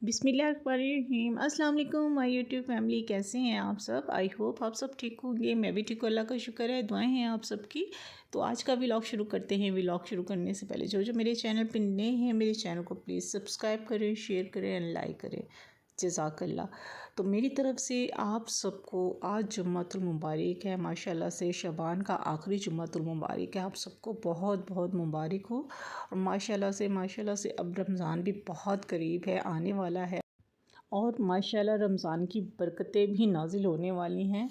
बिस्मिल्लाहिर्रहमानिर्रहीम। अस्सलाम वालेकुम माय यूट्यूब फैमिली, कैसे हैं आप सब। आई होप आप सब ठीक होंगे। मैं भी ठीक हूँ, अल्लाह का शुक्र है, दुआएं हैं आप सबकी। तो आज का व्लॉग शुरू करते हैं। व्लॉग शुरू करने से पहले जो जो मेरे चैनल पे नए हैं, मेरे चैनल को प्लीज़ सब्सक्राइब करें, शेयर करें एंड लाइक करें। जज़ाकल्ला। तो मेरी तरफ़ से आप सबको आज जुम्मतुल मुबारक है। माशाल्लाह से शबान का आखिरी जुम्मतुल मुबारक है। आप सबको बहुत बहुत मुबारक हो। और माशाल्लाह से अब रमज़ान भी बहुत करीब है, आने वाला है। और माशाल्लाह रमज़ान की बरकतें भी नाज़िल होने वाली हैं।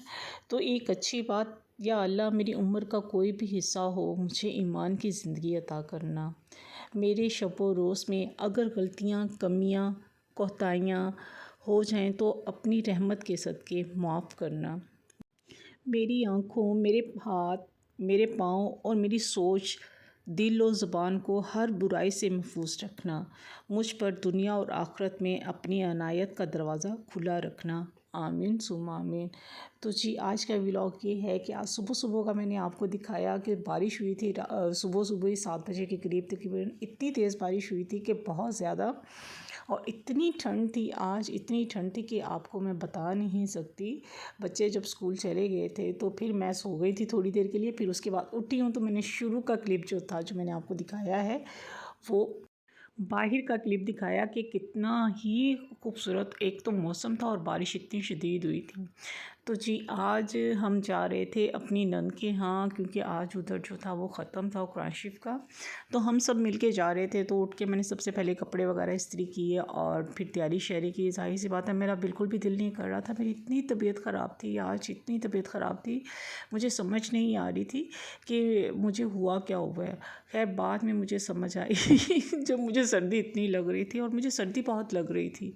तो एक अच्छी बात, या अल्लाह मेरी उम्र का कोई भी हिस्सा हो, मुझे ईमान की ज़िंदगी अता करना। मेरे शब रोज़ में अगर गलतियाँ, कमियाँ, कोताहियाँ हो जाएं तो अपनी रहमत के सदक़े माफ़ करना। मेरी आँखों, मेरे हाथ, मेरे पाँव और मेरी सोच, दिल और ज़ुबान को हर बुराई से महफूज रखना। मुझ पर दुनिया और आखिरत में अपनी अनायत का दरवाज़ा खुला रखना। आमीन सुम्मा आमीन। तो जी आज का व्लॉग ये है कि आज सुबह सुबह का मैंने आपको दिखाया कि बारिश हुई थी। सुबह सुबह ही 7 बजे के करीब तकरीबन इतनी तेज़ बारिश हुई थी कि बहुत ज़्यादा। और इतनी ठंड थी, आज इतनी ठंड थी कि आपको मैं बता नहीं सकती। बच्चे जब स्कूल चले गए थे तो फिर मैं सो गई थी थोड़ी देर के लिए। फिर उसके बाद उठी हूँ तो मैंने शुरू का क्लिप जो था, जो मैंने आपको दिखाया है, वो बाहर का क्लिप दिखाया कि कितना ही खूबसूरत एक तो मौसम था और बारिश इतनी शदीद हुई थी। तो जी आज हम जा रहे थे अपनी नंद के यहाँ, क्योंकि आज उधर जो था वो ख़त्म था कुरान शरीफ का। तो हम सब मिल के जा रहे थे। तो उठ के मैंने सबसे पहले कपड़े वगैरह इस्त्री किए और फिर तैयारी शहरी की। ज़ाहिर सी बात है मेरा बिल्कुल भी दिल नहीं कर रहा था। मेरी इतनी तबीयत ख़राब थी, आज इतनी तबीयत ख़राब थी, मुझे समझ नहीं आ रही थी कि मुझे हुआ क्या हुआ है। खैर बाद में मुझे समझ आई जब मुझे सर्दी इतनी लग रही थी, और मुझे सर्दी बहुत लग रही थी।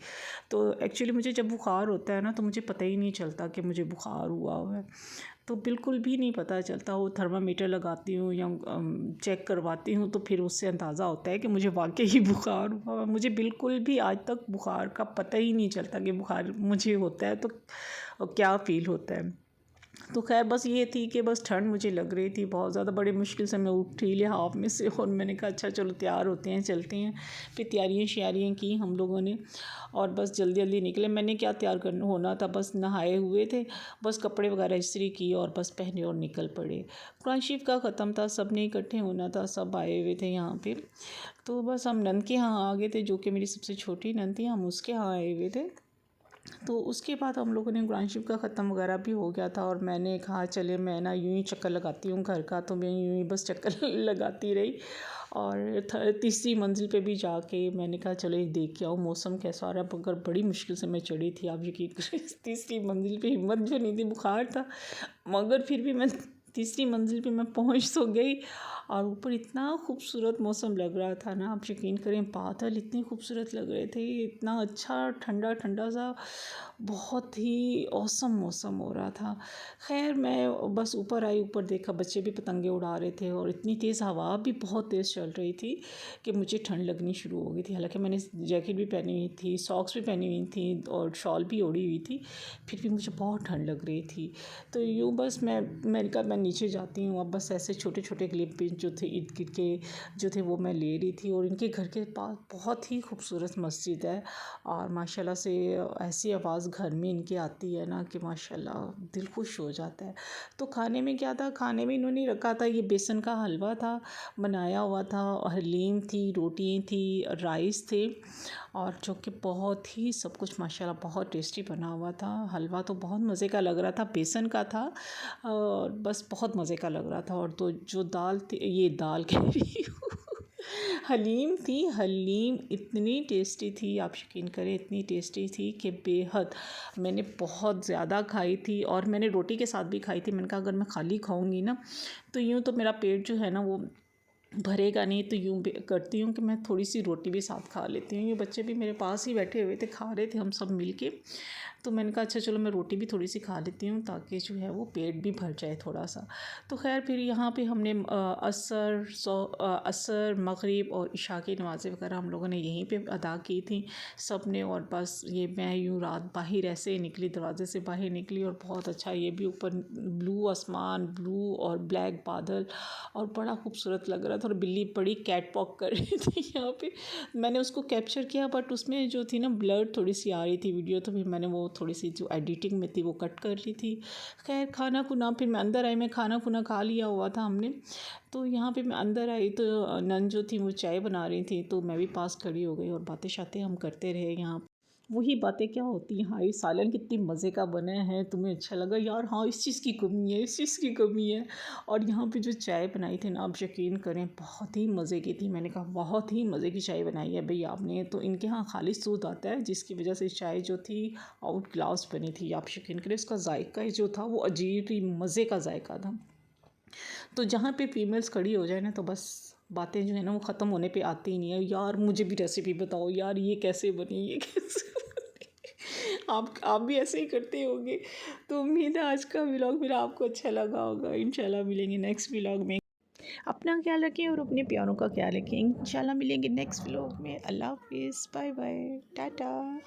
तो एक्चुअली मुझे जब बुखार होता है ना, तो मुझे पता ही नहीं चलता कि मुझे बुखार हुआ है। तो बिल्कुल भी नहीं पता चलता। वो थर्मामीटर लगाती हूँ या चेक करवाती हूँ तो फिर उससे अंदाज़ा होता है कि मुझे वाकई ही बुखार हुआ। मुझे बिल्कुल भी आज तक बुखार का पता ही नहीं चलता कि बुखार मुझे होता है तो क्या फ़ील होता है। तो खैर बस ये थी कि बस ठंड मुझे लग रही थी बहुत ज़्यादा। बड़ी मुश्किल से मैं उठी लिहाफ में से, और मैंने कहा अच्छा चलो तैयार होते हैं, चलते हैं। फिर तैयारियाँ श्यारियाँ की हम लोगों ने, और बस जल्दी जल्दी निकले। मैंने क्या तैयार करना होना था, बस नहाए हुए थे, बस कपड़े वगैरह इस्त्री की और बस पहने और निकल पड़े। कुरान शरीफ का ख़त्म था, सब ने इकट्ठे होना था, सब आए हुए थे यहाँ पे। तो बस हम नंद के यहाँ आ गए थे, जो कि मेरी सबसे छोटी नंद थी, हम उसके यहाँ आए हुए थे। तो उसके बाद हम लोगों ने कुरान शरीफ का ख़त्म वगैरह भी हो गया था, और मैंने कहा चले मैं ना यूँ ही चक्कर लगाती हूँ घर का। तो मैं यूँ ही बस चक्कर लगाती रही, और तीसरी मंजिल पे भी जाके मैंने कहा चलो ये देख के आओ मौसम कैसा आ रहा है। मगर बड़ी मुश्किल से मैं चढ़ी थी, आप यकीन करें तीसरी मंजिल पे हिम्मत जो नहीं थी, बुखार था, मगर फिर भी मैं तीसरी मंजिल पे मैं पहुंच तो गई। और ऊपर इतना खूबसूरत मौसम लग रहा था ना, आप यकीन करें बादल इतने खूबसूरत लग रहे थे, इतना अच्छा ठंडा ठंडा सा, बहुत ही औसम मौसम हो रहा था। खैर मैं बस ऊपर आई, ऊपर देखा बच्चे भी पतंगे उड़ा रहे थे, और इतनी तेज़ हवा भी बहुत तेज़ चल रही थी कि मुझे ठंड लगनी शुरू हो गई थी। हालांकि मैंने जैकेट भी पहनी हुई थी, सॉक्स भी पहनी हुई थी, और शॉल भी ओढ़ी हुई थी, फिर भी मुझे बहुत ठंड लग रही थी। तो यूँ बस मैंने कहा मैं नीचे जाती हूँ। अब बस ऐसे छोटे छोटे क्लिप जो थे इर्द गिर्द के जो थे वो मैं ले रही थी। और इनके घर के पास बहुत ही खूबसूरत मस्जिद है, और माशाल्लाह से ऐसी आवाज़ घर में इनके आती है ना कि माशाल्लाह दिल खुश हो जाता है। तो खाने में क्या था, खाने में इन्होंने रखा था, ये बेसन का हलवा था बनाया हुआ था, हलीम थी, रोटियाँ थी, राइस थे, और जो कि बहुत ही सब कुछ माशाल्लाह बहुत टेस्टी बना हुआ था। हलवा तो बहुत मज़े का लग रहा था, बेसन का था, और बस बहुत मज़े का लग रहा था। और तो जो दाल थी, ये दाल कह रही हूँ हलीम थी, हलीम इतनी टेस्टी थी, आप यकीन करें इतनी टेस्टी थी कि बेहद। मैंने बहुत ज़्यादा खाई थी, और मैंने रोटी के साथ भी खाई थी। मैंने कहा अगर मैं खाली खाऊंगी ना तो यूँ तो मेरा पेट जो है ना वो भरेगा नहीं, तो यूँ करती हूँ कि मैं थोड़ी सी रोटी भी साथ खा लेती हूँ। ये बच्चे भी मेरे पास ही बैठे हुए थे, खा रहे थे हम सब मिल के। तो मैंने कहा अच्छा चलो मैं रोटी भी थोड़ी सी खा लेती हूँ ताकि जो है वो पेट भी भर जाए थोड़ा सा। तो खैर फिर यहाँ पे हमने असर मगरिब और इशा की नमाज़ें वगैरह हम लोगों ने यहीं पे अदा की थी सब ने। और बस ये मैं यूँ रात बाहर ऐसे ही निकली, दरवाजे से बाहर निकली और बहुत अच्छा ये भी ऊपर ब्लू आसमान, ब्लू और ब्लैक बादल और बड़ा खूबसूरत लग रहा था। और बिल्ली बड़ी कैट वॉक कर रही थी यहाँ पे। मैंने उसको कैप्चर किया बट उसमें जो थी ना ब्लर थोड़ी सी आ रही थी वीडियो, तो फिर मैंने वो थोड़ी सी जो एडिटिंग में थी वो कट कर ली थी। खैर खाना खुना फिर मैं अंदर आई, मैं खाना खुना खा लिया हुआ था हमने। तो यहाँ पे मैं अंदर आई तो नन जो थी वो चाय बना रही थी, तो मैं भी पास खड़ी हो गई और बातें शातें हम करते रहे। यहाँ वही बातें क्या होती हैं, हाँ ये सालन कितनी मज़े का बना है, तुम्हें अच्छा लगा यार, हाँ इस चीज़ की कमी है, इस चीज़ की कमी है। और यहाँ पे जो चाय बनाई थी ना, आप यकीन करें बहुत ही मज़े की थी। मैंने कहा बहुत ही मज़े की चाय बनाई है भई आपने। तो इनके यहाँ खालिश दूध आता है जिसकी वजह से चाय जो थी आउट क्लास बनी थी। आप यकीन करें उसका जायका ही जो था वो अजीब ही मज़े का जायका था। तो जहाँ पे फीमेल्स खड़ी हो जाए ना तो बस बातें जो है ना वो ख़त्म होने पे आती ही नहीं है, यार मुझे भी रेसिपी बताओ, यार ये कैसे बनी, ये कैसे बनी। आप भी ऐसे ही करते होंगे। तो उम्मीद है आज का व्लॉग मेरा आपको अच्छा लगा होगा। इंशाल्लाह मिलेंगे नेक्स्ट व्लॉग में। अपना ख्याल रखें और अपने प्यारों का ख्याल रखें। इंशाल्लाह मिलेंगे नेक्स्ट व्लॉग में। अल्लाह हाफिज़, बाय बाय, टाटा।